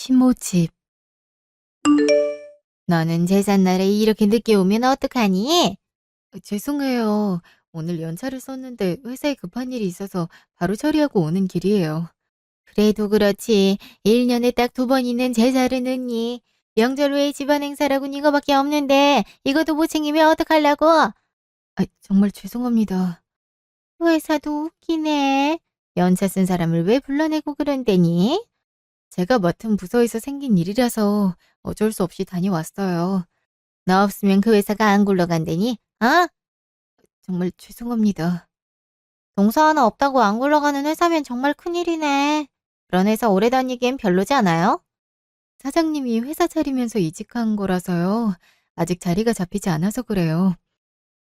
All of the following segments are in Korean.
시모집. 너는 제삿날에 이렇게 늦게 오면 어떡하니? 죄송해요. 오늘 연차를 썼는데 회사에 급한 일이 있어서 바로 처리하고 오는 길이에요. 그래도 그렇지. 1년에 딱 2번 있는 제사를 넣니? 명절 외에 집안 행사라곤 이거밖에 없는데 이것도 못 챙기면 어떡하려고? 정말 죄송합니다. 회사도 웃기네. 연차 쓴 사람을 왜 불러내고 그런데니? 제가 맡은 부서에서 생긴 일이라서 어쩔 수 없이 다녀왔어요. 너 없으면 그 회사가 안 굴러간다니? 어? 정말 죄송합니다. 동서 하나 없다고 안 굴러가는 회사면 정말 큰일이네. 그런 회사 오래 다니기엔 별로지 않아요? 사장님이 회사 차리면서 이직한 거라서요. 아직 자리가 잡히지 않아서 그래요.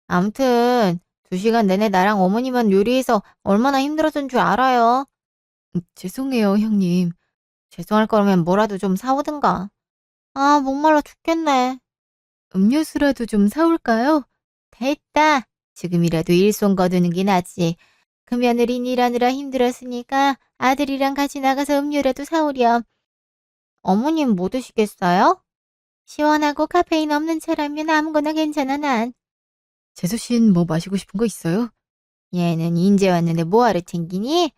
암튼 2시간 내내 나랑 어머니만 요리해서 얼마나 힘들었던 줄 알아요. 죄송해요, 형님. 죄송할 거면 뭐라도 좀 사오든가. 아, 목말라 죽겠네. 음료수라도 좀 사올까요? 됐다. 지금이라도 일손 거두는 게 낫지. 그 며느린 일하느라 힘들었으니까 아들이랑 같이 나가서 음료라도 사오렴. 어머님 뭐 드시겠어요? 시원하고 카페인 없는 차라면 아무거나 괜찮아 난. 재수 씨는 뭐 마시고 싶은 거 있어요? 얘는 인제 왔는데 뭐하러 챙기니?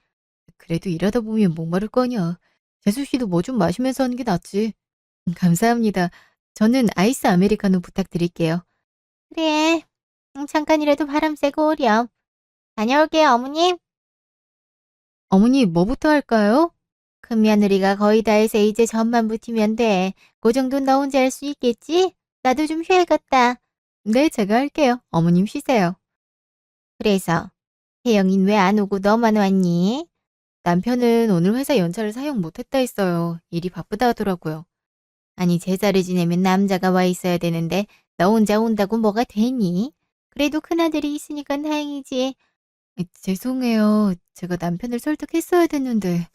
그래도 일하다 보면 목마를 거 아니야. 재수 씨도 뭐 좀 마시면서 하는 게 낫지. 감사합니다. 저는 아이스 아메리카노 부탁드릴게요. 그래. 잠깐이라도 바람 쐬고 오렴. 다녀올게요 어머님. 어머니 뭐부터 할까요? 큰 며느리가 거의 다 해서 이제 전만 붙이면 돼. 그 정도는 너 혼자 할 수 있겠지? 나도 좀 쉬어야겠다. 네, 제가 할게요. 어머님 쉬세요. 그래서 혜영인 왜 안 오고 너만 왔니? 남편은 오늘 회사 연차를 사용 못했다 했어요. 일이 바쁘다 하더라고요. 아니 제사를 지내면 남자가 와 있어야 되는데 너 혼자 온다고 뭐가 되니? 그래도 큰아들이 있으니까 다행이지. 죄송해요. 제가 남편을 설득했어야 됐는데.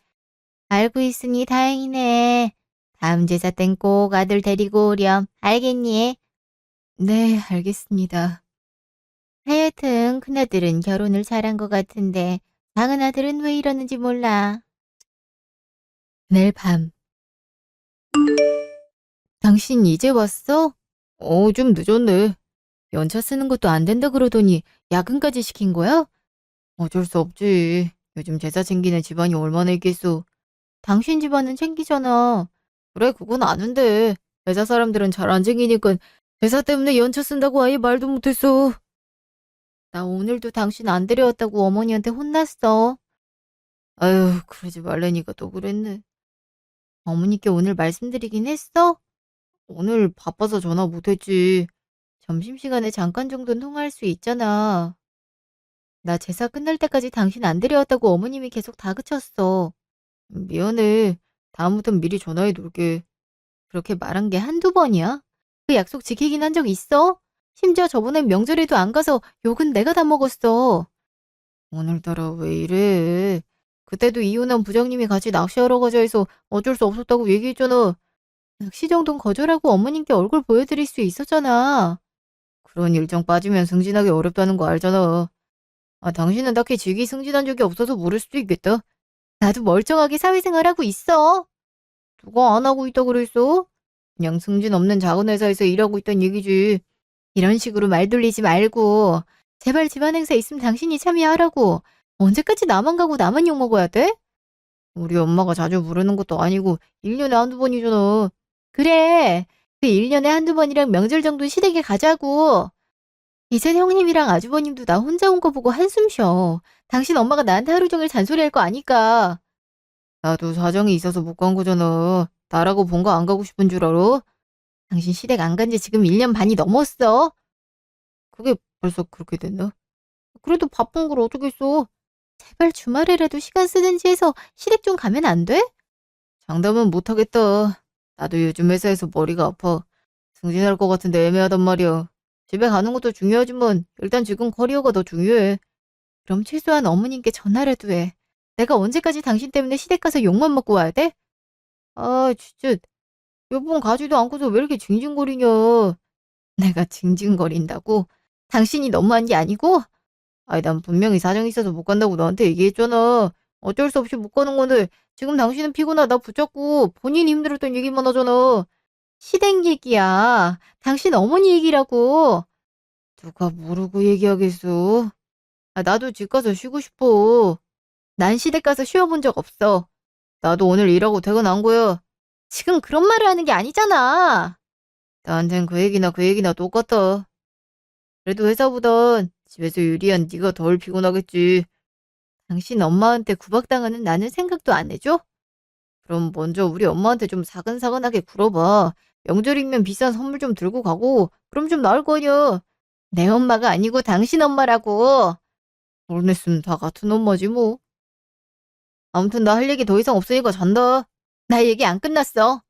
알고 있으니 다행이네. 다음 제사 땐 꼭 아들 데리고 오렴. 알겠니? 네, 알겠습니다. 하여튼 큰아들은 결혼을 잘한 것 같은데 작은 아들은 왜 이러는지 몰라. 그날 밤. 당신 이제 왔어? 좀 늦었네. 연차 쓰는 것도 안 된다 그러더니 야근까지 시킨 거야? 어쩔 수 없지. 요즘 제사 챙기는 집안이 얼마나 있겠어. 당신 집안은 챙기잖아. 그래, 그건 아는데. 회사 사람들은 잘 안 챙기니까 회사 때문에 연차 쓴다고 아예 말도 못했어. 나 오늘도 당신 안 데려왔다고 어머니한테 혼났어. 아유, 그러지 말라니까 또 그랬네. 어머니께 오늘 말씀드리긴 했어? 오늘 바빠서 전화 못했지. 점심시간에 잠깐 정도는 통화할 수 있잖아. 나 제사 끝날 때까지 당신 안 데려왔다고 어머님이 계속 다그쳤어. 미안해. 다음부턴 미리 전화해 놓을게. 그렇게 말한 게 한두 번이야? 그 약속 지키긴 한 적 있어? 심지어 저번엔 명절에도 안 가서 욕은 내가 다 먹었어. 오늘따라 왜 이래? 그때도 이혼한 부장님이 같이 낚시하러 가자 해서 어쩔 수 없었다고 얘기했잖아. 낚시 정도는 거절하고 어머님께 얼굴 보여드릴 수 있었잖아. 그런 일정 빠지면 승진하기 어렵다는 거 알잖아. 당신은 딱히 직위 승진한 적이 없어서 모를 수도 있겠다. 나도 멀쩡하게 사회생활하고 있어. 누가 안 하고 있다 그랬어? 그냥 승진 없는 작은 회사에서 일하고 있단 얘기지. 이런 식으로 말 돌리지 말고 제발 집안 행사 있으면 당신이 참여하라고. 언제까지 나만 가고 나만 욕먹어야 돼? 우리 엄마가 자주 부르는 것도 아니고 1년에 한두 번이잖아. 그래. 그 1년에 한두 번이랑 명절 정도 시댁에 가자고. 이젠 형님이랑 아주버님도 나 혼자 온 거 보고 한숨 쉬어. 당신 엄마가 나한테 하루 종일 잔소리할 거 아니까. 나도 사정이 있어서 못 간 거잖아. 나라고 본가 안 가고 싶은 줄 알아? 당신 시댁 안 간지 지금 1년 반이 넘었어. 그게 벌써 그렇게 됐나? 그래도 바쁜 걸 어쩌겠어. 제발 주말에라도 시간 쓰든지 해서 시댁 좀 가면 안 돼? 장담은 못 하겠다. 나도 요즘 회사에서 머리가 아파. 승진할 것 같은데 애매하단 말이야. 집에 가는 것도 중요하지만 일단 지금 커리어가 더 중요해. 그럼 최소한 어머님께 전화라도 해. 내가 언제까지 당신 때문에 시댁 가서 욕만 먹고 와야 돼? 진짜 몇 번 가지도 않고서 왜 이렇게 징징거리냐. 내가 징징거린다고? 당신이 너무한 게 아니고? 난 분명히 사정이 있어서 못 간다고 너한테 얘기했잖아. 어쩔 수 없이 못 가는 건데 지금 당신은 피곤하다 붙잡고 본인이 힘들었던 얘기만 하잖아. 시댁 얘기야. 당신 어머니 얘기라고. 누가 모르고 얘기하겠어. 나도 집 가서 쉬고 싶어. 난 시댁 가서 쉬어본 적 없어. 나도 오늘 일하고 퇴근한 거야. 지금 그런 말을 하는 게 아니잖아. 나한텐 그 얘기나 똑같아. 그래도 회사보단 집에서 유리한 네가 덜 피곤하겠지. 당신 엄마한테 구박당하는 나는 생각도 안 해줘? 그럼 먼저 우리 엄마한테 좀 사근사근하게 굴어봐. 명절이면 비싼 선물 좀 들고 가고, 그럼 좀 나을 거 아니야. 내 엄마가 아니고 당신 엄마라고. 모르겠으면 다 같은 엄마지 뭐. 아무튼 나 할 얘기 더 이상 없으니까 잔다. 나 얘기 안 끝났어.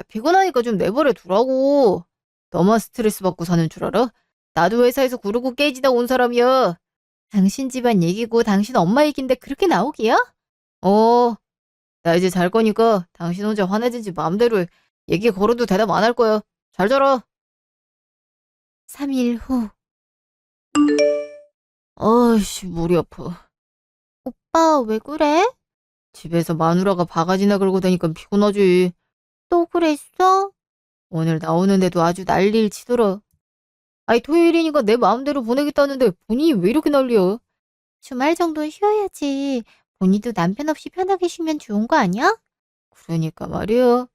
피곤하니까 좀 내버려 두라고. 너만 스트레스 받고 사는 줄 알아? 나도 회사에서 구르고 깨지다 온 사람이야. 당신 집안 얘기고 당신 엄마 얘긴데 그렇게 나오기야? 어, 나 이제 잘 거니까 당신 혼자 화내든지 마음대로 해. 얘기 걸어도 대답 안 할 거야. 잘 자라. 3일 후. 아이씨, 머리 아파. 오빠, 왜 그래? 집에서 마누라가 바가지나 긁고 다니까 피곤하지. 또 그랬어? 오늘 나오는데도 아주 난리를 치더라. 아니, 토요일이니까 내 마음대로 보내겠다는데 본인이 왜 이렇게 난리야? 주말 정도는 쉬어야지. 본이도 남편 없이 편하게 쉬면 좋은 거 아니야? 그러니까 말이야.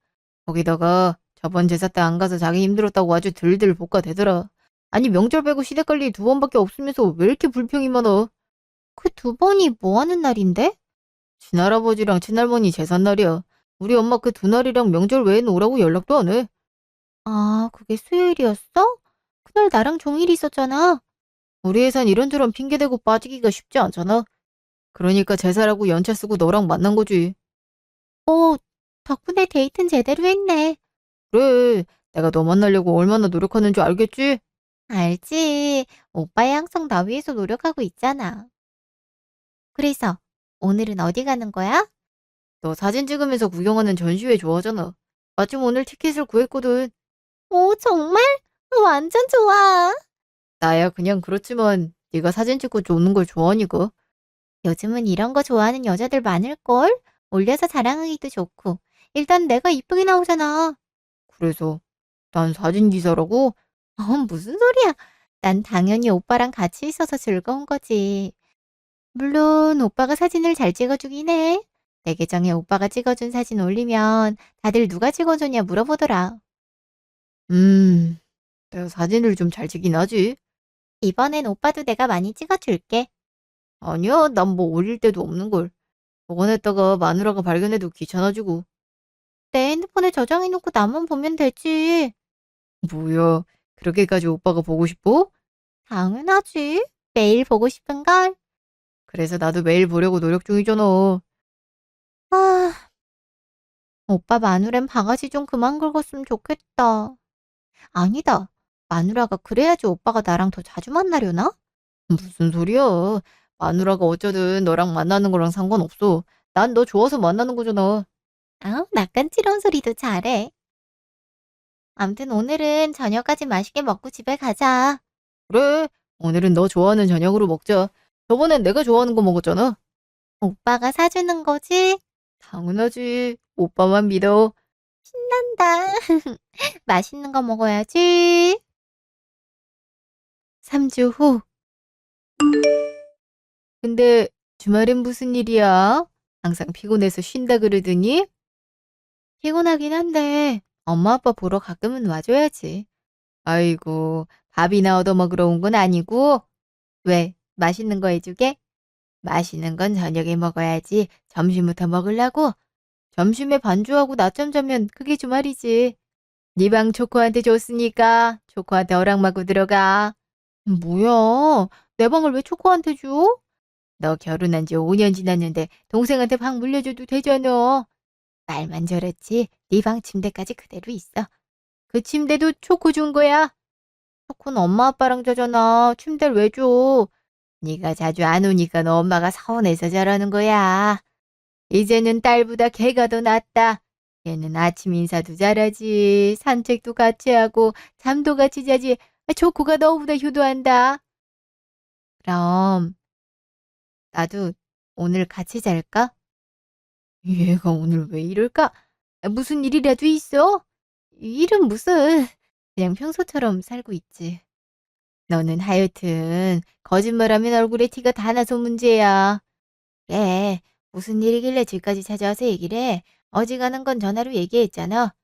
거기다가 저번 제사 때 안 가서 자기 힘들었다고 아주 들들 볶아대더라. 아니, 명절 빼고 시댁 갈 일이 2번밖에 없으면서 왜 이렇게 불평이 많아? 그 2번이 뭐 하는 날인데? 친할아버지랑 친할머니 제삿날이야. 우리 엄마 그 2날이랑 명절 외에는 오라고 연락도 안 해. 아, 그게 수요일이었어? 그날 나랑 종일이 있었잖아. 우리 회사는 이런저런 핑계대고 빠지기가 쉽지 않잖아. 그러니까 제사라고 연차 쓰고 너랑 만난 거지. 어, 덕분에 데이트는 제대로 했네. 그래, 내가 너 만나려고 얼마나 노력하는 줄 알겠지? 알지. 오빠야 항상 나 위해서 노력하고 있잖아. 그래서 오늘은 어디 가는 거야? 너 사진 찍으면서 구경하는 전시회 좋아하잖아. 마침 오늘 티켓을 구했거든. 오, 정말? 완전 좋아. 나야 그냥 그렇지만 네가 사진 찍고 노는 걸 좋아하니까. 요즘은 이런 거 좋아하는 여자들 많을걸? 올려서 자랑하기도 좋고. 일단 내가 이쁘게 나오잖아. 그래서 난 사진 기사라고? 무슨 소리야. 난 당연히 오빠랑 같이 있어서 즐거운 거지. 물론 오빠가 사진을 잘 찍어주긴 해. 내 계정에 오빠가 찍어준 사진 올리면 다들 누가 찍어줬냐 물어보더라. 음, 내가 사진을 좀 잘 찍긴 하지. 이번엔 오빠도 내가 많이 찍어줄게. 아니야, 난 뭐 올릴 데도 없는걸. 보관했다가 마누라가 발견해도 귀찮아지고. 내 핸드폰에 저장해놓고 나만 보면 되지. 뭐야, 그렇게까지 오빠가 보고 싶어? 당연하지. 매일 보고 싶은걸? 그래서 나도 매일 보려고 노력 중이잖아. 아, 오빠 마누란 바가지 좀 그만 긁었으면 좋겠다. 아니다. 마누라가 그래야지 오빠가 나랑 더 자주 만나려나? 무슨 소리야. 마누라가 어쩌든 너랑 만나는 거랑 상관없어. 난 너 좋아서 만나는 거잖아. 낯간지러운 소리도 잘해. 암튼 오늘은 저녁까지 맛있게 먹고 집에 가자. 그래, 오늘은 너 좋아하는 저녁으로 먹자. 저번엔 내가 좋아하는 거 먹었잖아. 오빠가 사주는 거지? 당연하지. 오빠만 믿어. 신난다. 맛있는 거 먹어야지. 3주 후. 근데 주말엔 무슨 일이야? 항상 피곤해서 쉰다 그러더니? 피곤하긴 한데 엄마 아빠 보러 가끔은 와줘야지. 아이고, 밥이나 얻어먹으러 온 건 아니고? 왜, 맛있는 거 해주게? 맛있는 건 저녁에 먹어야지. 점심부터 먹으려고? 점심에 반주하고 낮잠 자면 그게 주말이지. 네 방 초코한테 줬으니까 초코한테 허락받고 들어가. 뭐야? 내 방을 왜 초코한테 줘? 너 결혼한 지 5년 지났는데 동생한테 방 물려줘도 되잖아. 말만 저렇지 네 방 침대까지 그대로 있어. 그 침대도 초코 준 거야? 초코는 엄마 아빠랑 자잖아. 침대를 왜 줘? 네가 자주 안 오니까 너 엄마가 서운해서 저러는 거야. 이제는 딸보다 걔가 더 낫다. 얘는 아침 인사도 잘하지. 산책도 같이 하고 잠도 같이 자지. 초코가 너보다 효도한다. 그럼 나도 오늘 같이 잘까? 얘가 오늘 왜 이럴까? 무슨 일이라도 있어? 일은 무슨, 그냥 평소처럼 살고 있지. 너는 하여튼 거짓말하면 얼굴에 티가 다 나서 문제야. 그래, 무슨 일이길래 집까지 찾아와서 얘기를 해. 어지간한 건 전화로 얘기했잖아.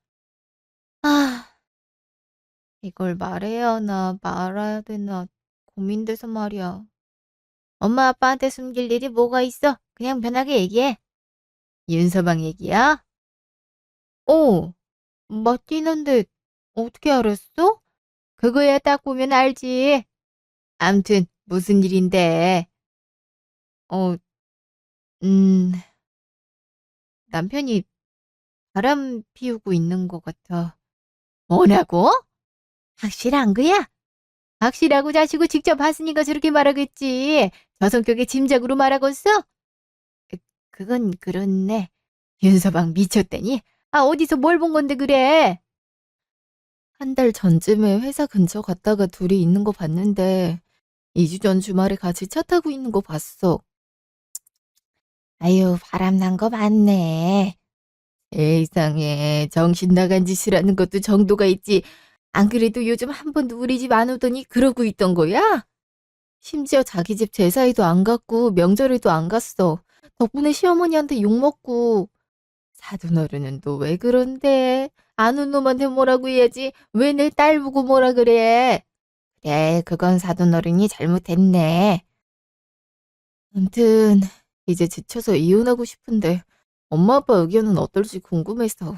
아, 이걸 말해야 하나 말아야 되나 고민돼서 말이야. 엄마 아빠한테 숨길 일이 뭐가 있어? 그냥 편하게 얘기해. 윤서방 얘기야? 어, 맞긴 한데 어떻게 알았어? 그거야 딱 보면 알지. 암튼 무슨 일인데? 어, 음, 남편이 바람 피우고 있는 것 같아. 뭐라고? 확실한 거야? 확실하고 자시고 직접 봤으니까 저렇게 말하겠지. 저 성격의 짐작으로 말하겠어? 그건 그렇네. 윤서방 미쳤다니? 아, 어디서 뭘 본 건데 그래? 한 달 전쯤에 회사 근처 갔다가 둘이 있는 거 봤는데 2주 전 주말에 같이 차 타고 있는 거 봤어. 아유, 바람난 거 맞네. 세상에 정신 나간 짓이라는 것도 정도가 있지. 안 그래도 요즘 한 번도 우리 집 안 오더니 그러고 있던 거야? 심지어 자기 집 제사에도 안 갔고 명절에도 안 갔어. 덕분에 시어머니한테 욕먹고. 사돈어른은 또 왜 그런데? 안 온 놈한테 뭐라고 해야지. 왜 내 딸 보고 뭐라 그래? 그래, 그건 사돈어른이 잘못했네. 암튼 이제 지쳐서 이혼하고 싶은데 엄마 아빠 의견은 어떨지 궁금해서.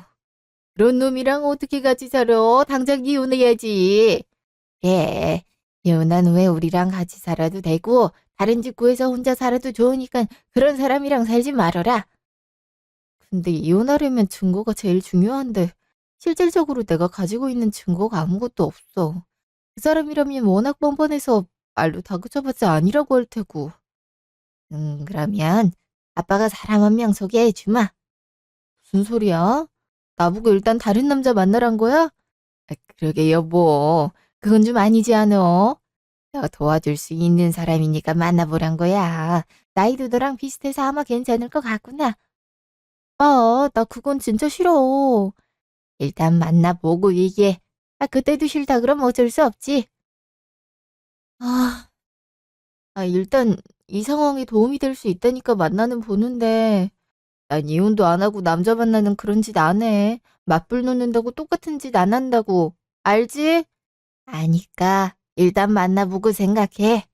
그런 놈이랑 어떻게 같이 살아? 당장 이혼해야지. 그래, 이혼한 후에 우리랑 같이 살아도 되고, 다른 집 구해서 혼자 살아도 좋으니까 그런 사람이랑 살지 말어라. 근데 이혼하려면 증거가 제일 중요한데 실질적으로 내가 가지고 있는 증거가 아무것도 없어. 그 사람이라면 워낙 뻔뻔해서 말로 다그쳐봤자 아니라고 할 테고. 그러면 아빠가 사람 한 명 소개해 주마. 무슨 소리야? 나보고 일단 다른 남자 만나란 거야? 아, 그러게 여보. 그건 좀 아니지 않어? 너 도와줄 수 있는 사람이니까 만나보란 거야. 나이도 너랑 비슷해서 아마 괜찮을 것 같구나. 아, 나 그건 진짜 싫어. 일단 만나보고 얘기해. 아, 그때도 싫다 그럼 어쩔 수 없지. 아, 일단 이 상황에 도움이 될 수 있다니까 만나는 보는데 난 이혼도 안 하고 남자 만나는 그런 짓 안 해. 맞불 놓는다고 똑같은 짓 안 한다고. 알지? 아니까 일단 만나보고 생각해.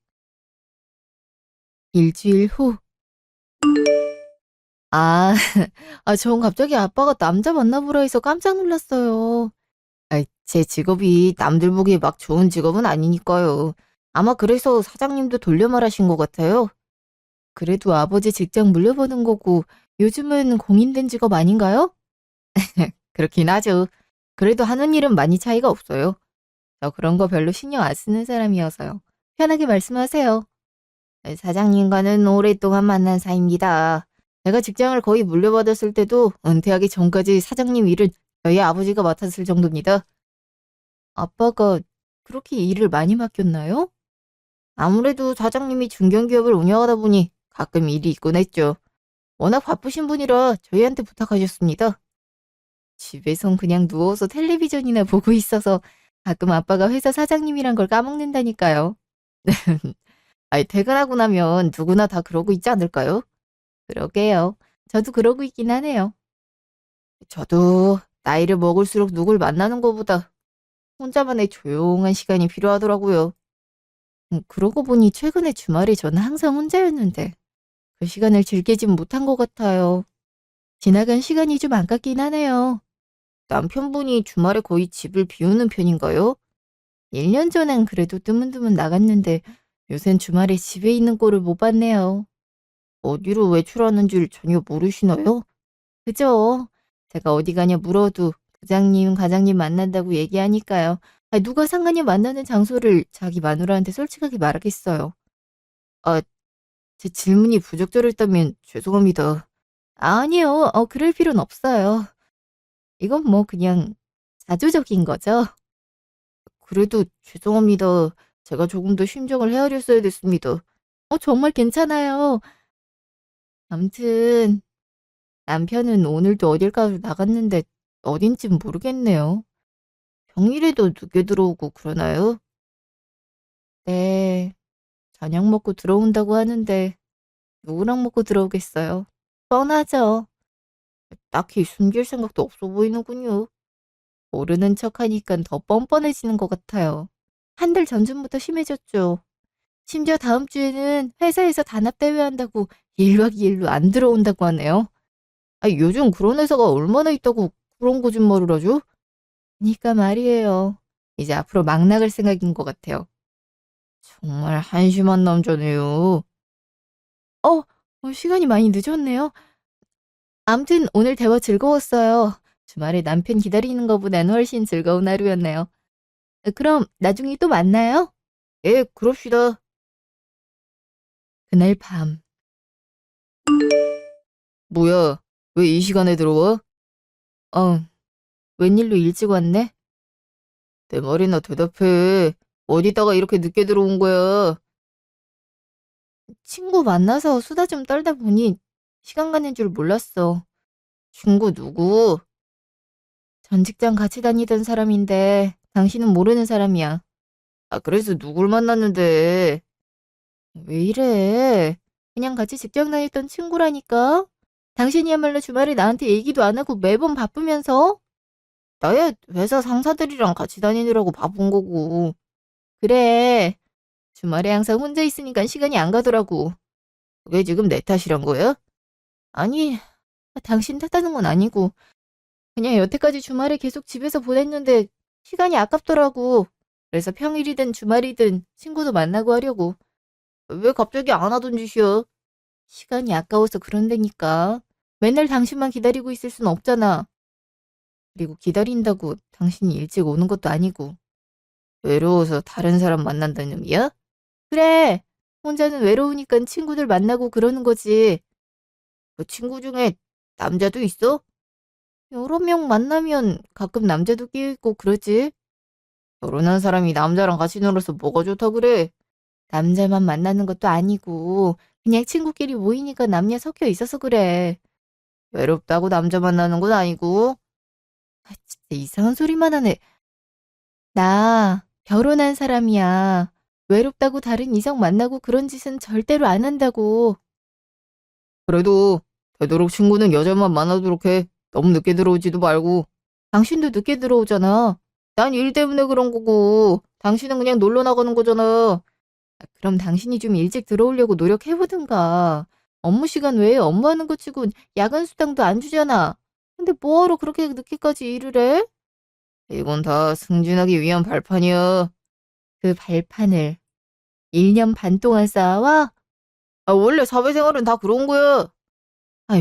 일주일 후. 아, 전 갑자기 아빠가 남자 만나보라 해서 깜짝 놀랐어요. 제 직업이 남들 보기에 막 좋은 직업은 아니니까요. 아마 그래서 사장님도 돌려 말하신 것 같아요. 그래도 아버지 직장 물려받은 거고 요즘은 공인된 직업 아닌가요? 그렇긴 하죠. 그래도 하는 일은 많이 차이가 없어요. 저 그런 거 별로 신경 안 쓰는 사람이어서요. 편하게 말씀하세요. 사장님과는 오랫동안 만난 사이입니다. 제가 직장을 거의 물려받았을 때도 은퇴하기 전까지 사장님 일은 저희 아버지가 맡았을 정도입니다. 아빠가 그렇게 일을 많이 맡겼나요? 아무래도 사장님이 중견기업을 운영하다 보니 가끔 일이 있곤 했죠. 워낙 바쁘신 분이라 저희한테 부탁하셨습니다. 집에선 그냥 누워서 텔레비전이나 보고 있어서 가끔 아빠가 회사 사장님이란 걸 까먹는다니까요. 퇴근하고 나면 누구나 다 그러고 있지 않을까요? 그러게요. 저도 그러고 있긴 하네요. 저도 나이를 먹을수록 누굴 만나는 것보다 혼자만의 조용한 시간이 필요하더라고요. 그러고 보니 최근에 주말에 저는 항상 혼자였는데 그 시간을 즐기진 못한 것 같아요. 지나간 시간이 좀 아깝긴 하네요. 남편분이 주말에 거의 집을 비우는 편인가요? 1년 전엔 그래도 뜨문뜨문 나갔는데 요샌 주말에 집에 있는 꼴을 못 봤네요. 어디로 외출하는 줄 전혀 모르시나요? 그죠? 제가 어디 가냐 물어도 부장님, 과장님 만난다고 얘기하니까요. 누가 상관이 만나는 장소를 자기 마누라한테 솔직하게 말하겠어요. 아, 제 질문이 부적절했다면 죄송합니다. 아니요, 그럴 필요는 없어요. 이건 뭐 그냥 자조적인 거죠. 그래도 죄송합니다. 제가 조금 더 심정을 헤아렸어야 됐습니다. 정말 괜찮아요. 암튼 남편은 오늘도 어딜 나갔는데 어딘진 모르겠네요. 평일에도 늦게 들어오고 그러나요? 네, 저녁 먹고 들어온다고 하는데 누구랑 먹고 들어오겠어요? 뻔하죠. 딱히 숨길 생각도 없어 보이는군요. 모르는 척하니까 더 뻔뻔해지는 것 같아요. 한 달 전쯤부터 심해졌죠. 심지어 다음 주에는 회사에서 단합대회 한다고 1박 2일로 안 들어온다고 하네요. 요즘 그런 회사가 얼마나 있다고 그런 거짓말을 하죠? 그니까 말이에요. 이제 앞으로 막 나갈 생각인 것 같아요. 정말 한심한 남자네요. 시간이 많이 늦었네요. 암튼 오늘 대화 즐거웠어요. 주말에 남편 기다리는 것보단 훨씬 즐거운 하루였네요. 그럼 나중에 또 만나요? 예, 그럽시다. 그날 밤. 뭐야, 왜 이 시간에 들어와? 어, 웬일로 일찍 왔네? 내 말이나 대답해. 어디다가 이렇게 늦게 들어온 거야? 친구 만나서 수다 좀 떨다 보니 시간 가는 줄 몰랐어. 친구 누구? 전 직장 같이 다니던 사람인데 당신은 모르는 사람이야. 그래서 누굴 만났는데? 왜 이래? 그냥 같이 직장 다녔던 친구라니까? 당신이야말로 주말에 나한테 얘기도 안 하고 매번 바쁘면서? 나야 회사 상사들이랑 같이 다니느라고 바쁜 거고. 그래. 주말에 항상 혼자 있으니까 시간이 안 가더라고. 그게 지금 내 탓이란 거야? 아니, 당신 탓하는 건 아니고. 그냥 여태까지 주말에 계속 집에서 보냈는데 시간이 아깝더라고. 그래서 평일이든 주말이든 친구도 만나고 하려고. 왜 갑자기 안 하던 짓이야? 시간이 아까워서 그런다니까. 맨날 당신만 기다리고 있을 순 없잖아. 그리고 기다린다고 당신이 일찍 오는 것도 아니고. 외로워서 다른 사람 만난다는 의미야? 그래. 혼자는 외로우니까 친구들 만나고 그러는 거지. 그 친구 중에 남자도 있어? 여러 명 만나면 가끔 남자도 끼어있고 그러지. 결혼한 사람이 남자랑 같이 놀아서 뭐가 좋다 그래? 남자만 만나는 것도 아니고 그냥 친구끼리 모이니까 남녀 섞여 있어서 그래. 외롭다고 남자 만나는 건 아니고. 진짜 이상한 소리만 하네. 나 결혼한 사람이야. 외롭다고 다른 이성 만나고 그런 짓은 절대로 안 한다고. 그래도 되도록 친구는 여자만 만나도록 해. 너무 늦게 들어오지도 말고. 당신도 늦게 들어오잖아. 난 일 때문에 그런 거고 당신은 그냥 놀러 나가는 거잖아. 그럼 당신이 좀 일찍 들어오려고 노력해보든가. 업무 시간 외에 업무하는 것 치곤 야간 수당도 안 주잖아. 근데 뭐하러 그렇게 늦게까지 일을 해? 이건 다 승진하기 위한 발판이야. 그 발판을 1년 반 동안 쌓아와? 원래 사회생활은 다 그런 거야.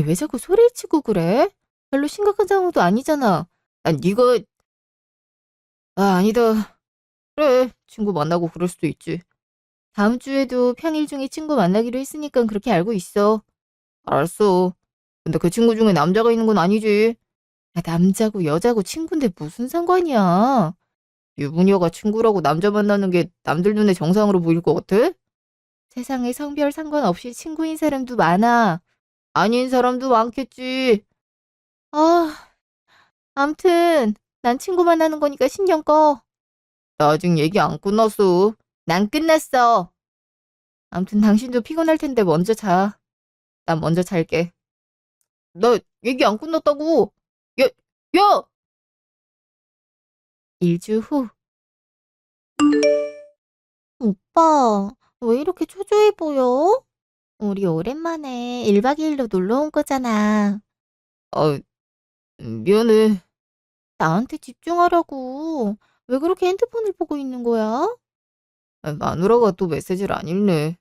왜 자꾸 소리를 치고 그래? 별로 심각한 상황도 아니잖아. 네가 아니다. 그래, 친구 만나고 그럴 수도 있지. 다음 주에도 평일 중에 친구 만나기로 했으니까 그렇게 알고 있어. 알았어. 근데 그 친구 중에 남자가 있는 건 아니지. 남자고 여자고 친구인데 무슨 상관이야. 유부녀가 친구라고 남자 만나는 게 남들 눈에 정상으로 보일 것 같아? 세상에 성별 상관없이 친구인 사람도 많아. 아닌 사람도 많겠지. 아, 암튼 난 친구 만나는 거니까 신경 꺼. 나 아직 얘기 안 끝났어. 난 끝났어. 암튼 당신도 피곤할 텐데 먼저 자. 난 먼저 잘게. 나 얘기 안 끝났다고. 야, 야! 1주 후. 오빠, 왜 이렇게 초조해 보여? 우리 오랜만에 1박 2일로 놀러 온 거잖아. 아, 미안해. 나한테 집중하라고. 왜 그렇게 핸드폰을 보고 있는 거야? 마누라가 또 메시지를 안 읽네.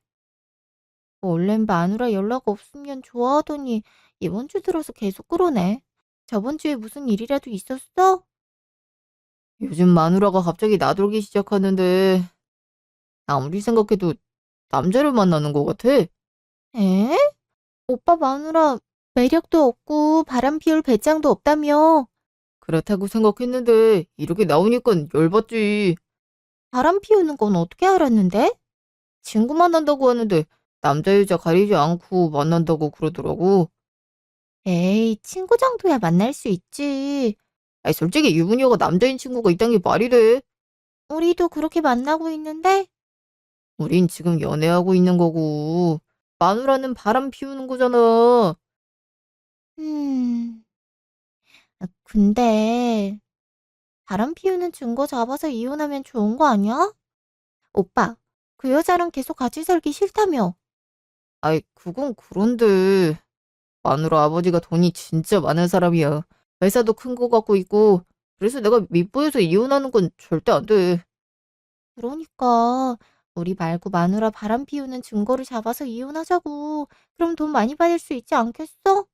원래는 마누라 연락 없으면 좋아하더니 이번 주 들어서 계속 그러네. 저번 주에 무슨 일이라도 있었어? 요즘 마누라가 갑자기 나돌기 시작하는데 아무리 생각해도 남자를 만나는 것 같아. 에? 오빠 마누라 매력도 없고 바람 피울 배짱도 없다며. 그렇다고 생각했는데 이렇게 나오니까 열받지. 바람 피우는 건 어떻게 알았는데? 친구 만난다고 하는데 남자 여자 가리지 않고 만난다고 그러더라고. 에이, 친구 정도야 만날 수 있지. 아니, 솔직히 유부녀가 남자인 친구가 있다는 게 말이 돼? 우리도 그렇게 만나고 있는데? 우린 지금 연애하고 있는 거고, 마누라는 바람 피우는 거잖아. 음, 근데 바람 피우는 증거 잡아서 이혼하면 좋은 거 아니야? 오빠, 그 여자랑 계속 같이 살기 싫다며. 아이, 그건 그런데, 마누라 아버지가 돈이 진짜 많은 사람이야. 회사도 큰 거 갖고 있고, 그래서 내가 밉보여서 이혼하는 건 절대 안 돼. 그러니까 우리 말고 마누라 바람 피우는 증거를 잡아서 이혼하자고. 그럼 돈 많이 받을 수 있지 않겠어?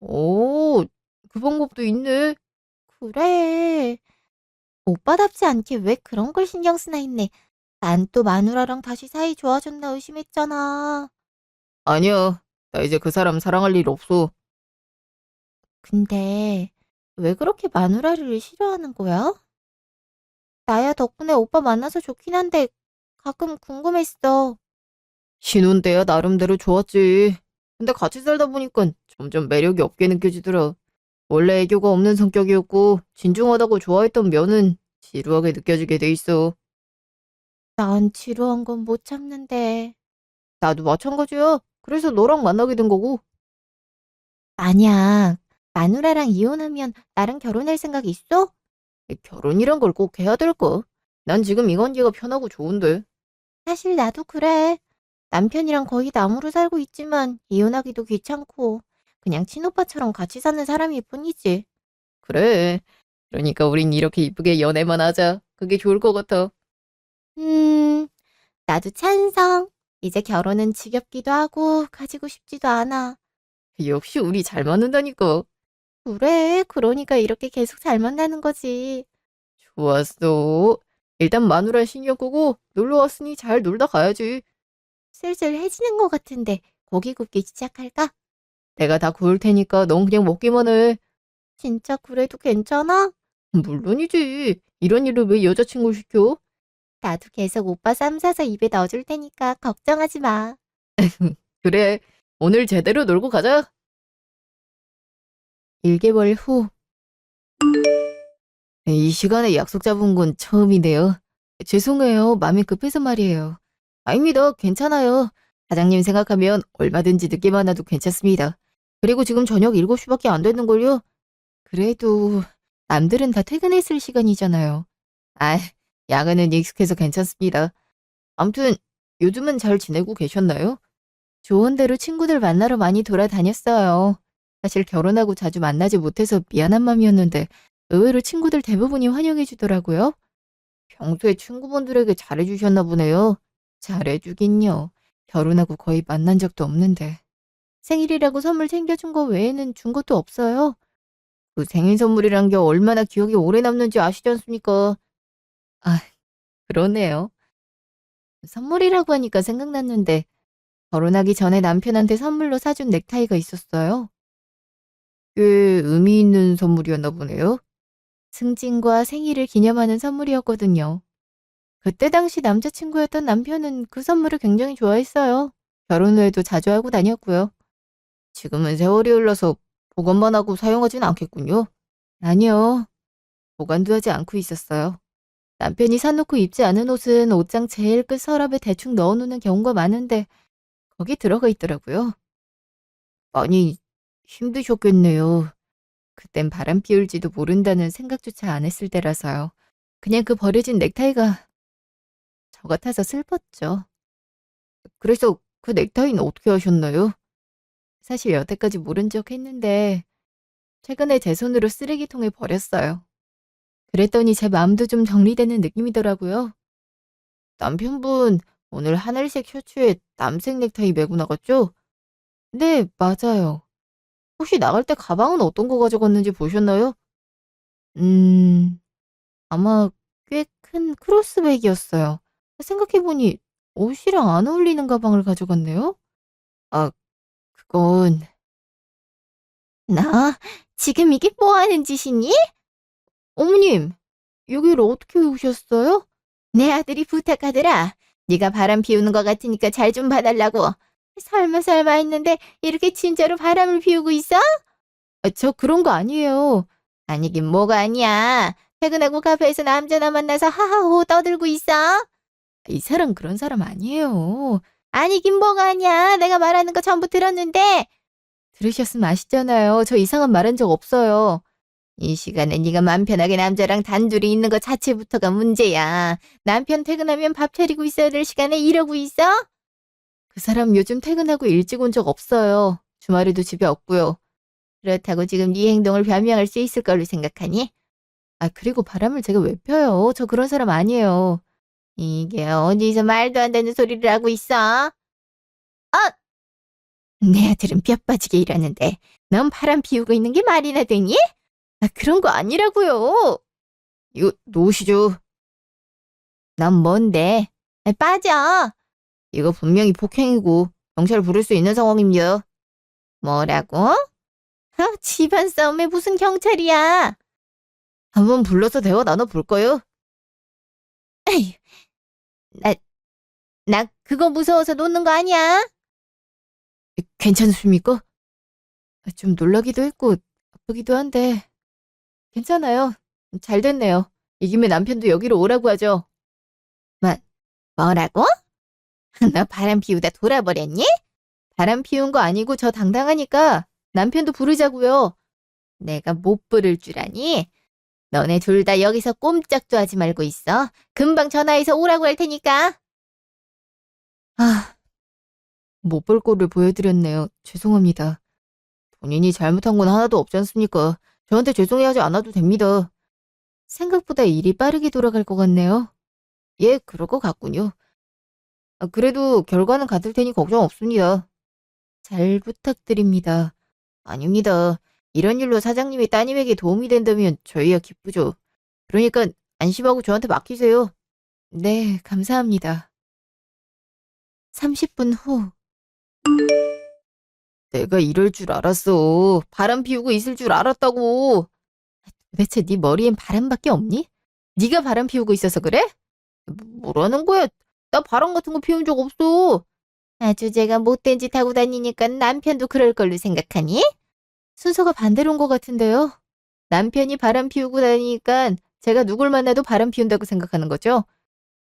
오, 그 방법도 있네. 그래. 오빠답지 않게 왜 그런 걸 신경 쓰나 했네. 난 또 마누라랑 다시 사이 좋아졌나 의심했잖아. 아니야. 나 이제 그 사람 사랑할 일 없어. 근데 왜 그렇게 마누라를 싫어하는 거야? 나야 덕분에 오빠 만나서 좋긴 한데 가끔 궁금했어. 신혼 때야 나름대로 좋았지. 근데 같이 살다 보니까 점점 매력이 없게 느껴지더라. 원래 애교가 없는 성격이었고 진중하다고 좋아했던 면은 지루하게 느껴지게 돼 있어. 난 지루한 건 못 참는데. 나도 마찬가지야. 그래서 너랑 만나게 된 거고. 만약 마누라랑 이혼하면 나랑 결혼할 생각 있어? 결혼이란 걸 꼭 해야 될까? 난 지금 이 관계가 편하고 좋은데. 사실 나도 그래. 남편이랑 거의 남으로 살고 있지만 이혼하기도 귀찮고 그냥 친오빠처럼 같이 사는 사람일 뿐이지. 그래. 그러니까 우린 이렇게 이쁘게 연애만 하자. 그게 좋을 것 같아. 음, 나도 찬성. 이제 결혼은 지겹기도 하고 가지고 싶지도 않아. 역시 우리 잘 맞는다니까. 그래, 그러니까 이렇게 계속 잘 만나는 거지. 좋았어. 일단 마누라 신경 끄고 놀러 왔으니 잘 놀다 가야지. 슬슬 해지는 것 같은데 고기 굽기 시작할까? 내가 다 구울 테니까 넌 그냥 먹기만 해. 진짜 그래도 괜찮아? 물론이지. 이런 일을 왜 여자친구를 시켜? 나도 계속 오빠 쌈 싸서 입에 넣어줄 테니까 걱정하지 마. 그래. 오늘 제대로 놀고 가자. 1개월 후. 이 시간에 약속 잡은 건 처음이네요. 죄송해요. 마음이 급해서 말이에요. 아닙니다. 괜찮아요. 사장님 생각하면 얼마든지 늦게 만나도 괜찮습니다. 그리고 지금 저녁 7시밖에 안 됐는걸요? 그래도 남들은 다 퇴근했을 시간이잖아요. 아, 야근은 익숙해서 괜찮습니다. 아무튼 요즘은 잘 지내고 계셨나요? 좋은 대로 친구들 만나러 많이 돌아다녔어요. 사실 결혼하고 자주 만나지 못해서 미안한 마음이었는데 의외로 친구들 대부분이 환영해 주더라고요. 평소에 친구분들에게 잘해주셨나 보네요. 잘해주긴요. 결혼하고 거의 만난 적도 없는데. 생일이라고 선물 챙겨준 거 외에는 준 것도 없어요. 그 생일 선물이란 게 얼마나 기억에 오래 남는지 아시지 않습니까? 아, 그러네요. 선물이라고 하니까 생각났는데 결혼하기 전에 남편한테 선물로 사준 넥타이가 있었어요. 꽤 의미 있는 선물이었나 보네요. 승진과 생일을 기념하는 선물이었거든요. 그때 당시 남자친구였던 남편은 그 선물을 굉장히 좋아했어요. 결혼 후에도 자주 하고 다녔고요. 지금은 세월이 흘러서 보관만 하고 사용하진 않겠군요. 아니요. 보관도 하지 않고 있었어요. 남편이 사놓고 입지 않은 옷은 옷장 제일 끝 서랍에 대충 넣어놓는 경우가 많은데 거기 들어가 있더라고요. 많이 힘드셨겠네요. 그땐 바람 피울지도 모른다는 생각조차 안 했을 때라서요. 그냥 그 버려진 넥타이가 저 같아서 슬펐죠. 그래서 그 넥타이는 어떻게 하셨나요? 사실 여태까지 모른 척 했는데 최근에 제 손으로 쓰레기통에 버렸어요. 그랬더니 제 마음도 좀 정리되는 느낌이더라고요. 남편분 오늘 하늘색 셔츠에 남색 넥타이 메고 나갔죠? 네, 맞아요. 혹시 나갈 때 가방은 어떤 거 가져갔는지 보셨나요? 음, 아마 꽤 큰 크로스백이었어요. 생각해보니 옷이랑 안 어울리는 가방을 가져갔네요? 아, 그건 나 지금 이게 뭐 하는 짓이니? 어머님, 여기를 어떻게 오셨어요? 내 아들이 부탁하더라. 네가 바람 피우는 것 같으니까 잘 좀 봐달라고. 설마 설마 했는데 이렇게 진짜로 바람을 피우고 있어? 저 그런 거 아니에요. 아니긴 뭐가 아니야. 퇴근하고 카페에서 남자나 만나서 하하호 떠들고 있어? 이 사람 그런 사람 아니에요. 아니긴 뭐가 아니야. 내가 말하는 거 전부 들었는데. 들으셨으면 아시잖아요. 저 이상한 말 한 적 없어요. 이 시간에 네가 맘 편하게 남자랑 단둘이 있는 것 자체부터가 문제야. 남편 퇴근하면 밥 차리고 있어야 될 시간에 이러고 있어? 그 사람 요즘 퇴근하고 일찍 온 적 없어요. 주말에도 집에 없고요. 그렇다고 지금 네 행동을 변명할 수 있을 걸로 생각하니? 그리고 바람을 제가 왜 펴요? 저 그런 사람 아니에요. 이게 어디서 말도 안 되는 소리를 하고 있어? 내 아들은 뼈 빠지게 일하는데 넌 바람 피우고 있는 게 말이나 되니? 그런 거 아니라고요. 이거 놓으시죠. 넌 뭔데? 빠져. 이거 분명히 폭행이고 경찰 부를 수 있는 상황입니다. 뭐라고? 집안 싸움에 무슨 경찰이야? 한번 불러서 대화 나눠볼까요? 에휴, 나, 나 그거 무서워서 놓는 거 아니야? 괜찮습니까? 좀 놀라기도 했고 아프기도 한데 괜찮아요. 잘 됐네요. 이김에 남편도 여기로 오라고 하죠. 뭐라고? 너 바람 피우다 돌아버렸니? 바람 피운 거 아니고 저 당당하니까 남편도 부르자고요. 내가 못 부를 줄 아니? 너네 둘 다 여기서 꼼짝도 하지 말고 있어. 금방 전화해서 오라고 할 테니까. 못 볼 꼴을 보여드렸네요. 죄송합니다. 본인이 잘못한 건 하나도 없지 않습니까? 저한테 죄송해하지 않아도 됩니다. 생각보다 일이 빠르게 돌아갈 것 같네요. 예, 그럴 것 같군요. 그래도 결과는 같을 테니 걱정 없습니다. 잘 부탁드립니다. 아닙니다. 이런 일로 사장님이 따님에게 도움이 된다면 저희야 기쁘죠. 그러니까 안심하고 저한테 맡기세요. 네, 감사합니다. 30분 후. 내가 이럴 줄 알았어. 바람 피우고 있을 줄 알았다고. 도대체 네 머리엔 바람밖에 없니? 네가 바람 피우고 있어서 그래? 뭐라는 거야? 나 바람 같은 거 피운 적 없어. 아주 제가 못된 짓 하고 다니니까 남편도 그럴 걸로 생각하니? 순서가 반대로 온 것 같은데요. 남편이 바람 피우고 다니니까 제가 누굴 만나도 바람 피운다고 생각하는 거죠?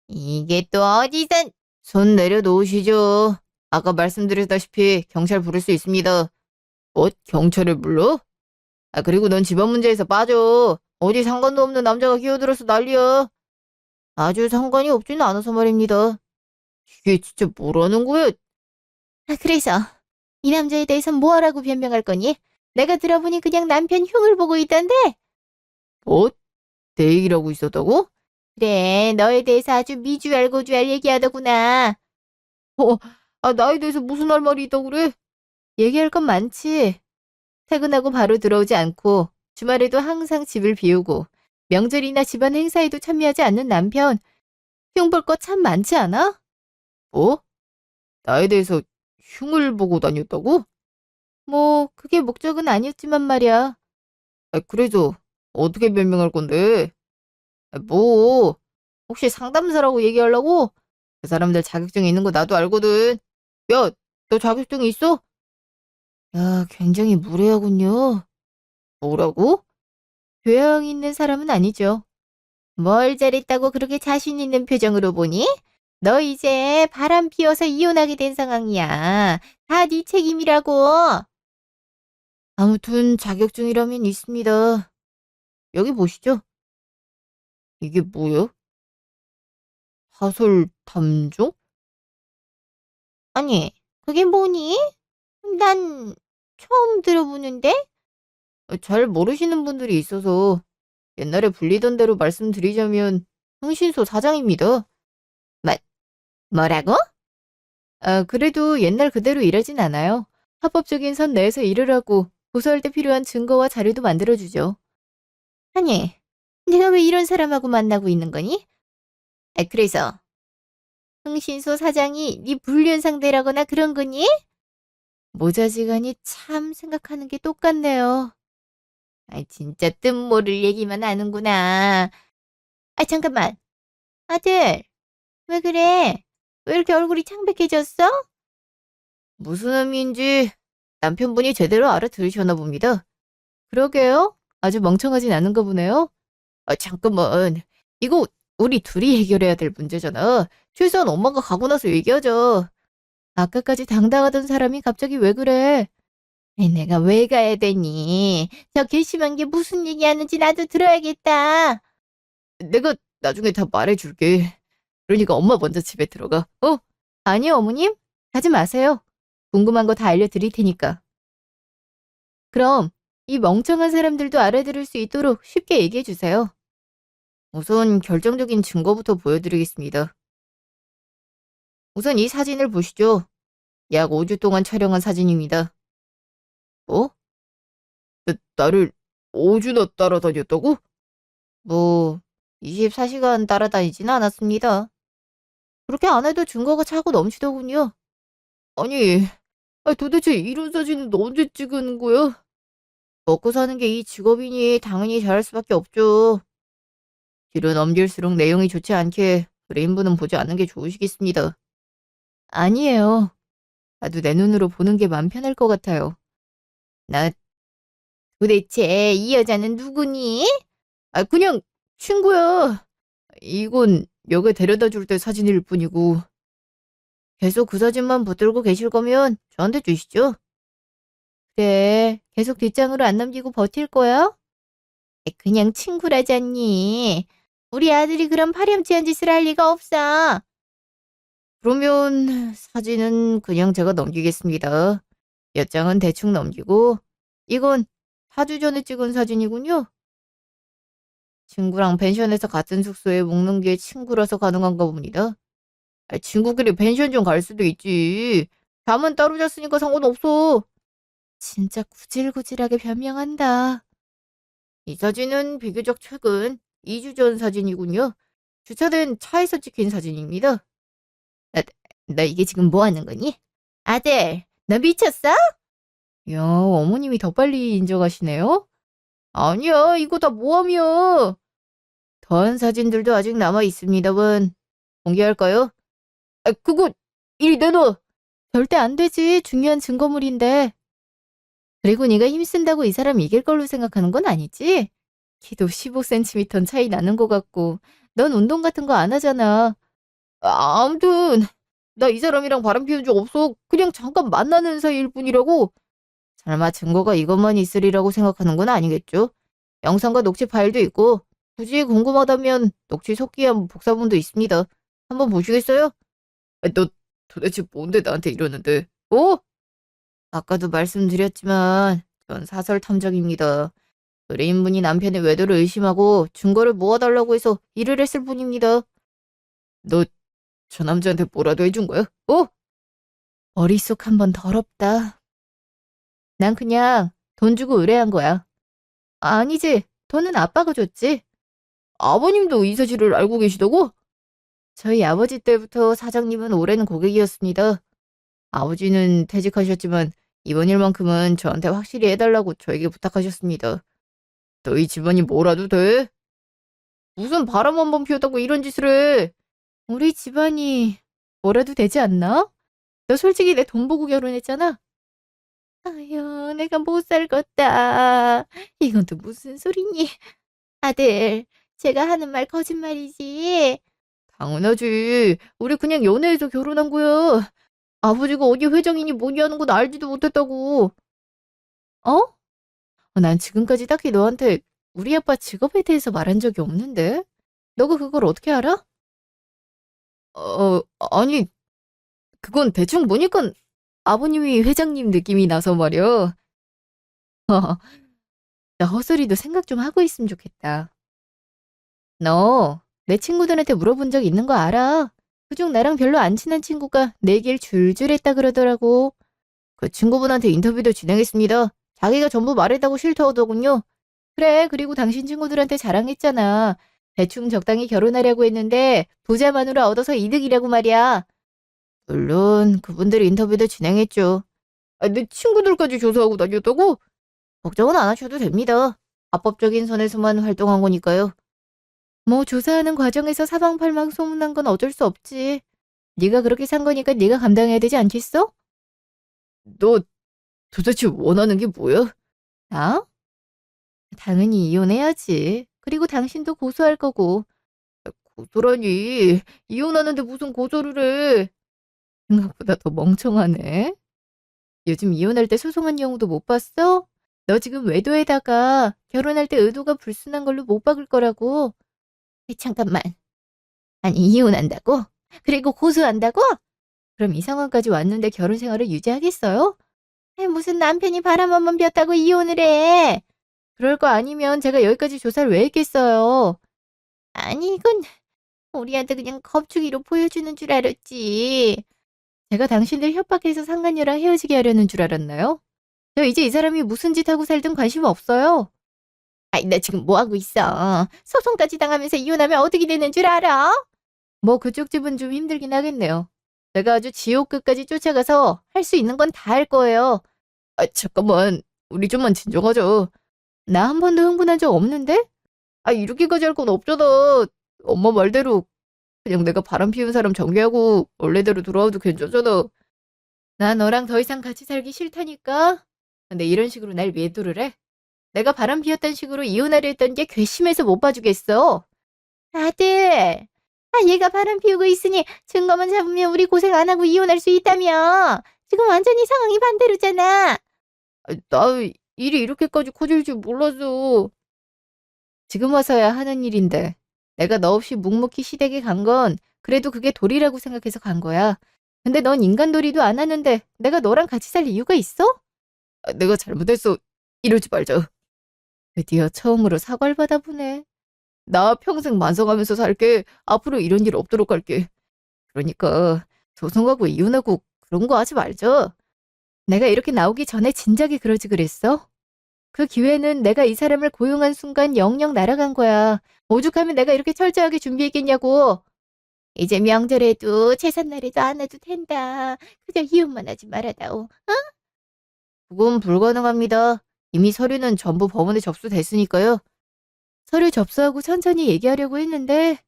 이게 또 어디선? 손 내려놓으시죠. 아까 말씀드렸다시피 경찰 부를 수 있습니다. 뭐? 경찰을 불러? 그리고 넌 집안 문제에서 빠져. 어디 상관도 없는 남자가 끼어들어서 난리야. 아주 상관이 없지는 않아서 말입니다. 이게 진짜 뭐라는 거야? 그래서 이 남자에 대해서 뭐라고 변명할 거니? 내가 들어보니 그냥 남편 흉을 보고 있던데? 뭐? 내 얘기를 하고 있었다고? 그래, 너에 대해서 아주 미주알 고주알 얘기하더구나. 나에 대해서 무슨 할 말이 있다고 그래? 얘기할 건 많지. 퇴근하고 바로 들어오지 않고 주말에도 항상 집을 비우고 명절이나 집안 행사에도 참여하지 않는 남편. 흉볼 거 참 많지 않아? 뭐? 나에 대해서 흉을 보고 다녔다고? 뭐 그게 목적은 아니었지만 말이야. 그래서 어떻게 변명할 건데? 뭐 혹시 상담사라고 얘기하려고? 그 사람들 자격증이 있는 거 나도 알거든. 야, 너 자격증 있어? 야, 굉장히 무례하군요. 뭐라고? 교양 있는 사람은 아니죠. 뭘 잘했다고 그렇게 자신 있는 표정으로 보니? 너 이제 바람 피워서 이혼하게 된 상황이야. 다 네 책임이라고. 아무튼 자격증이라면 있습니다. 여기 보시죠. 이게 뭐요? 하솔 탐정? 아니, 그게 뭐니? 난 처음 들어보는데? 잘 모르시는 분들이 있어서 옛날에 불리던 대로 말씀드리자면 흥신소 사장입니다. 뭐라고? 그래도 옛날 그대로 일하진 않아요. 합법적인 선 내에서 일을 하고 고소할 때 필요한 증거와 자료도 만들어주죠. 아니, 내가 왜 이런 사람하고 만나고 있는 거니? 그래서 흥신소 사장이 네 불륜 상대라거나 그런 거니? 모자지간이 참 생각하는 게 똑같네요. 진짜 뜻 모를 얘기만 하는구나. 잠깐만. 아들, 왜 그래? 왜 이렇게 얼굴이 창백해졌어? 무슨 의미인지 남편분이 제대로 알아들으셨나 봅니다. 그러게요. 아주 멍청하진 않은가 보네요. 아, 잠깐만. 이거 우리 둘이 해결해야 될 문제잖아. 최소한 엄마가 가고 나서 얘기하자. 아까까지 당당하던 사람이 갑자기 왜 그래? 아이, 내가 왜 가야 되니? 저 괘씸한 게 무슨 얘기하는지 나도 들어야겠다. 내가 나중에 다 말해줄게. 그러니까 엄마 먼저 집에 들어가. 아니요, 어머님. 가지 마세요. 궁금한 거 다 알려드릴 테니까. 그럼 이 멍청한 사람들도 알아들을 수 있도록 쉽게 얘기해 주세요. 우선 결정적인 증거부터 보여드리겠습니다. 우선 이 사진을 보시죠. 약 5주 동안 촬영한 사진입니다. 뭐? 나를 5주나 따라다녔다고? 뭐, 24시간 따라다니진 않았습니다. 그렇게 안 해도 증거가 차고 넘치더군요. 아니, 도대체 이런 사진은 언제 찍은 거야? 먹고 사는 게 이 직업이니 당연히 잘할 수밖에 없죠. 뒤로 넘길수록 내용이 좋지 않게 브레인분은 보지 않는 게 좋으시겠습니다. 아니에요. 나도 내 눈으로 보는 게 마음 편할 것 같아요. 나 도대체 이 여자는 누구니? 그냥 친구야. 이건 역에 데려다 줄 때 사진일 뿐이고. 계속 그 사진만 붙들고 계실 거면 저한테 주시죠. 그래, 계속 뒷장으로 안 남기고 버틸 거야? 그냥 친구라잖니. 우리 아들이 그런 파렴치한 짓을 할 리가 없어. 그러면 사진은 그냥 제가 넘기겠습니다. 몇 장은 대충 넘기고, 이건 4주 전에 찍은 사진이군요. 친구랑 펜션에서 같은 숙소에 묵는 게 친구라서 가능한가 봅니다. 친구끼리 펜션 좀 갈 수도 있지. 잠은 따로 잤으니까 상관없어. 진짜 구질구질하게 변명한다. 이 사진은 비교적 최근 2주 전 사진이군요. 주차된 차에서 찍힌 사진입니다. 나, 너 이게 지금 뭐 하는 거니? 아들, 너 미쳤어? 야, 어머님이 더 빨리 인정하시네요? 아니야, 이거 다 모함이야. 더한 사진들도 아직 남아 있습니다만, 공개할까요? 그거, 이리 내놔. 절대 안 되지. 중요한 증거물인데. 그리고 네가 힘쓴다고 이 사람 이길 걸로 생각하는 건 아니지? 키도 15cm 차이 나는 것 같고, 넌 운동 같은 거 안 하잖아. 아무튼, 나 이 사람이랑 바람 피운 적 없어. 그냥 잠깐 만나는 사이일 뿐이라고. 설마 증거가 이것만 있으리라고 생각하는 건 아니겠죠? 영상과 녹취 파일도 있고, 굳이 궁금하다면 녹취 속기한 복사본도 있습니다. 한번 보시겠어요? 너 도대체 뭔데 나한테 이러는데? 아까도 말씀드렸지만 전 사설 탐정입니다. 의뢰인분이 남편의 외도를 의심하고 증거를 모아달라고 해서 일을 했을 뿐입니다. 너 저 남자한테 뭐라도 해준 거야? 머릿속 한번 더럽다. 난 그냥 돈 주고 의뢰한 거야. 아니지. 돈은 아빠가 줬지. 아버님도 이 사실을 알고 계시다고? 저희 아버지 때부터 사장님은 오랜 고객이었습니다. 아버지는 퇴직하셨지만 이번 일만큼은 저한테 확실히 해달라고 저에게 부탁하셨습니다. 너희 집안이 뭐라도 돼? 무슨 바람 한 번 피웠다고 이런 짓을 해? 우리 집안이 뭐라도 되지 않나? 너 솔직히 내 돈 보고 결혼했잖아? 아유, 내가 못 살겠다. 이건 또 무슨 소리니? 아들, 제가 하는 말 거짓말이지. 당연하지. 우리 그냥 연애해서 결혼한 거야. 아버지가 어디 회장이니 뭐니 하는 건 알지도 못했다고. 어? 난 지금까지 딱히 너한테 우리 아빠 직업에 대해서 말한 적이 없는데? 너가 그걸 어떻게 알아? 아니, 그건 대충 보니까 아버님이 회장님 느낌이 나서 말이야. 나 헛소리도 생각 좀 하고 있으면 좋겠다. 너 내 친구들한테 물어본 적 있는 거 알아? 그중 나랑 별로 안 친한 친구가 내 얘기를 줄줄 했다 그러더라고. 그 친구분한테 인터뷰도 진행했습니다. 자기가 전부 말했다고 싫다더군요. 그래, 그리고 당신 친구들한테 자랑했잖아. 대충 적당히 결혼하려고 했는데 부자 마누라 얻어서 이득이라고 말이야. 물론 그분들 인터뷰도 진행했죠. 내 친구들까지 조사하고 다녔다고? 걱정은 안 하셔도 됩니다. 합법적인 선에서만 활동한 거니까요. 뭐 조사하는 과정에서 사방팔방 소문난 건 어쩔 수 없지. 네가 그렇게 산 거니까 네가 감당해야 되지 않겠어? 너 도대체 원하는 게 뭐야? 나? 당연히 이혼해야지. 그리고 당신도 고소할 거고. 고소라니. 이혼하는데 무슨 고소를 해. 생각보다 더 멍청하네. 요즘 이혼할 때 소송한 경우도 못 봤어? 너 지금 외도에다가 결혼할 때 의도가 불순한 걸로 못 박을 거라고. 잠깐만. 아니, 이혼한다고? 그리고 고소한다고? 그럼 이 상황까지 왔는데 결혼 생활을 유지하겠어요? 무슨 남편이 바람 한번 피웠다고 이혼을 해. 그럴 거 아니면 제가 여기까지 조사를 왜 했겠어요? 아니, 이건 우리한테 그냥 겁주기로 보여주는 줄 알았지. 제가 당신들 협박해서 상간녀랑 헤어지게 하려는 줄 알았나요? 저 이제 이 사람이 무슨 짓 하고 살든 관심 없어요. 아니, 나 지금 뭐 하고 있어? 소송까지 당하면서 이혼하면 어떻게 되는 줄 알아? 뭐 그쪽 집은 좀 힘들긴 하겠네요. 제가 아주 지옥 끝까지 쫓아가서 할 수 있는 건 다 할 거예요. 잠깐만. 우리 좀만 진정하자. 나 한 번도 흥분한 적 없는데? 이렇게까지 할 건 없잖아. 엄마 말대로 그냥 내가 바람 피운 사람 정리하고 원래대로 돌아와도 괜찮잖아. 나 너랑 더 이상 같이 살기 싫다니까. 근데 이런 식으로 날 외도를 해? 내가 바람 피웠던 식으로 이혼하려 했던 게 괘씸해서 못 봐주겠어. 아들, 얘가 바람 피우고 있으니 증거만 잡으면 우리 고생 안 하고 이혼할 수 있다며. 지금 완전히 상황이 반대로잖아. 나 일이 이렇게까지 커질 줄 몰랐어. 지금 와서야 하는 일인데 내가 너 없이 묵묵히 시댁에 간 건 그래도 그게 도리라고 생각해서 간 거야. 근데 넌 인간도리도 안 하는데 내가 너랑 같이 살 이유가 있어? 내가 잘못했어. 이러지 말자. 드디어 처음으로 사과를 받아보네. 나 평생 만성하면서 살게. 앞으로 이런 일 없도록 할게. 그러니까 소송하고 이혼하고 그런 거 하지 말자. 내가 이렇게 나오기 전에 진작에 그러지 그랬어? 그 기회는 내가 이 사람을 고용한 순간 영영 날아간 거야. 오죽하면 내가 이렇게 철저하게 준비했겠냐고. 이제 명절에도 제삿날에도 안 해도 된다. 그저 이혼만 하지 말아다오. 그건 불가능합니다. 이미 서류는 전부 법원에 접수됐으니까요. 서류 접수하고 천천히 얘기하려고 했는데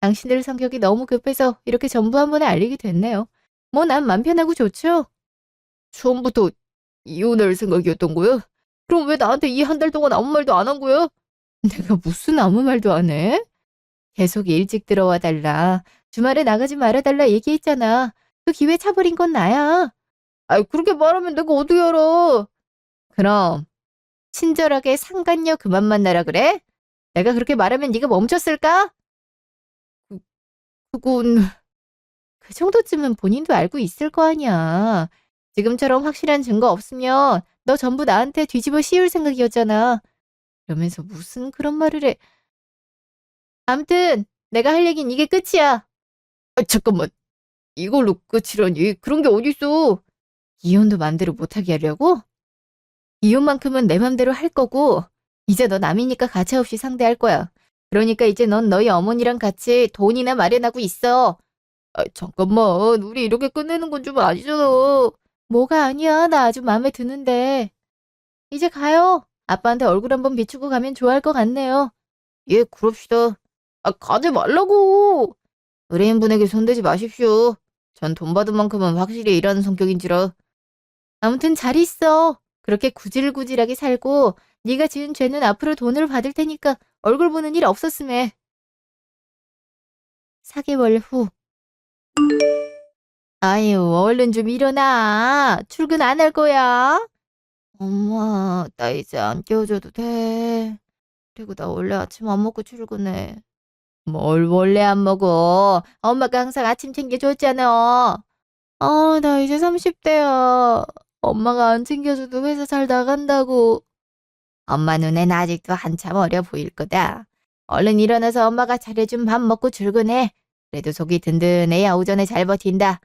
당신들 성격이 너무 급해서 이렇게 전부 한 번에 알리게 됐네요. 뭐 난 맘 편하고 좋죠? 처음부터 이혼할 생각이었던 거야? 그럼 왜 나한테 이 한 달 동안 아무 말도 안 한 거야? 내가 무슨 아무 말도 안 해? 계속 일찍 들어와 달라. 주말에 나가지 말아 달라 얘기했잖아. 그 기회 차버린 건 나야. 그렇게 말하면 내가 어떻게 알아? 그럼 친절하게 상간녀 그만 만나라 그래? 내가 그렇게 말하면 네가 멈췄을까? 그, 그건 그 정도쯤은 본인도 알고 있을 거 아니야. 지금처럼 확실한 증거 없으면 너 전부 나한테 뒤집어 씌울 생각이었잖아. 그러면서 무슨 그런 말을 해. 암튼 내가 할 얘긴 이게 끝이야. 잠깐만. 이걸로 끝이라니. 그런 게 어딨어. 이혼도 맘대로 못하게 하려고? 이혼만큼은 내 맘대로 할 거고 이제 너 남이니까 가차없이 상대할 거야. 그러니까 이제 넌 너희 어머니랑 같이 돈이나 마련하고 있어. 잠깐만. 우리 이렇게 끝내는 건 좀 아니잖아. 뭐가 아니야. 나 아주 마음에 드는데. 이제 가요. 아빠한테 얼굴 한번 비추고 가면 좋아할 것 같네요. 예, 그럽시다. 가지 말라고. 의뢰인분에게 손대지 마십시오. 전 돈 받은 만큼은 확실히 일하는 성격인지라. 아무튼 잘 있어. 그렇게 구질구질하게 살고 네가 지은 죄는 앞으로 돈을 받을 테니까 얼굴 보는 일 없었음에. 4개월 후. 아유, 얼른 좀 일어나. 출근 안 할 거야? 엄마, 나 이제 안 깨워줘도 돼. 그리고 나 원래 아침 안 먹고 출근해. 뭘 원래 안 먹어? 엄마가 항상 아침 챙겨줬잖아. 나 이제 30대야. 엄마가 안 챙겨줘도 회사 잘 나간다고. 엄마 눈엔 아직도 한참 어려 보일 거다. 얼른 일어나서 엄마가 차려준 밥 먹고 출근해. 그래도 속이 든든해야 오전에 잘 버틴다.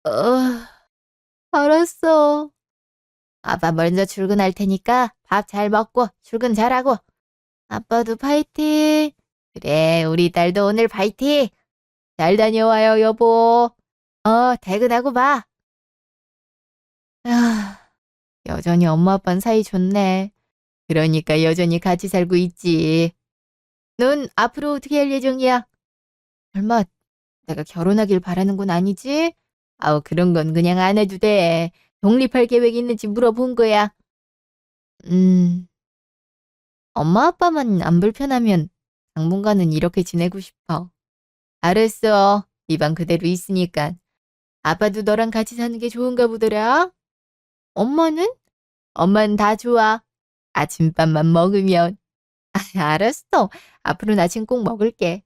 어, 알았어. 아빠 먼저 출근할 테니까 밥 잘 먹고 출근 잘하고. 아빠도 파이팅. 그래, 우리 딸도 오늘 파이팅. 잘 다녀와요, 여보. 퇴근하고 봐. 아, 여전히 엄마 아빠는 사이 좋네. 그러니까 여전히 같이 살고 있지. 넌 앞으로 어떻게 할 예정이야? 설마 내가 결혼하길 바라는 건 아니지? 그런 건 그냥 안 해도 돼. 독립할 계획 있는지 물어본 거야. 엄마 아빠만 안 불편하면 당분간은 이렇게 지내고 싶어. 알았어. 네 방 그대로 있으니까. 아빠도 너랑 같이 사는 게 좋은가 보더라. 엄마는? 엄마는 다 좋아. 아침밥만 먹으면. 알았어. 앞으로는 아침 꼭 먹을게.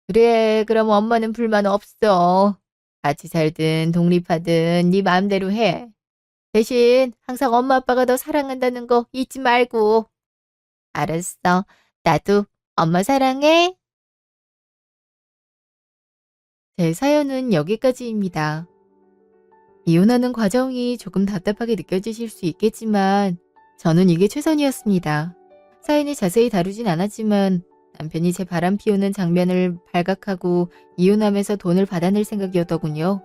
그래, 그럼 엄마는 불만 없어. 같이 살든 독립하든 네 마음대로 해. 대신 항상 엄마 아빠가 너 사랑한다는 거 잊지 말고. 알았어. 나도 엄마 사랑해. 제 사연은 여기까지입니다. 이혼하는 과정이 조금 답답하게 느껴지실 수 있겠지만 저는 이게 최선이었습니다. 사연이 자세히 다루진 않았지만 남편이 제 바람 피우는 장면을 발각하고 이혼하면서 돈을 받아낼 생각이었더군요.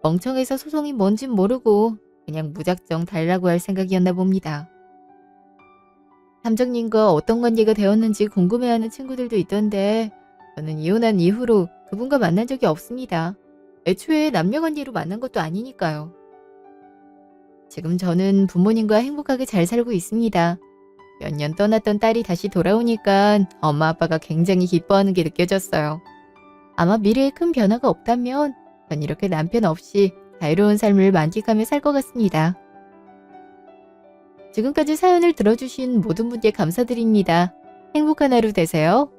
멍청해서 소송이 뭔진 모르고 그냥 무작정 달라고 할 생각이었나 봅니다. 함정님과 어떤 관계가 되었는지 궁금해하는 친구들도 있던데 저는 이혼한 이후로 그분과 만난 적이 없습니다. 애초에 남녀관계로 만난 것도 아니니까요. 지금 저는 부모님과 행복하게 잘 살고 있습니다. 몇 년 떠났던 딸이 다시 돌아오니까 엄마 아빠가 굉장히 기뻐하는 게 느껴졌어요. 아마 미래에 큰 변화가 없다면 전 이렇게 남편 없이 자유로운 삶을 만끽하며 살 것 같습니다. 지금까지 사연을 들어주신 모든 분께 감사드립니다. 행복한 하루 되세요.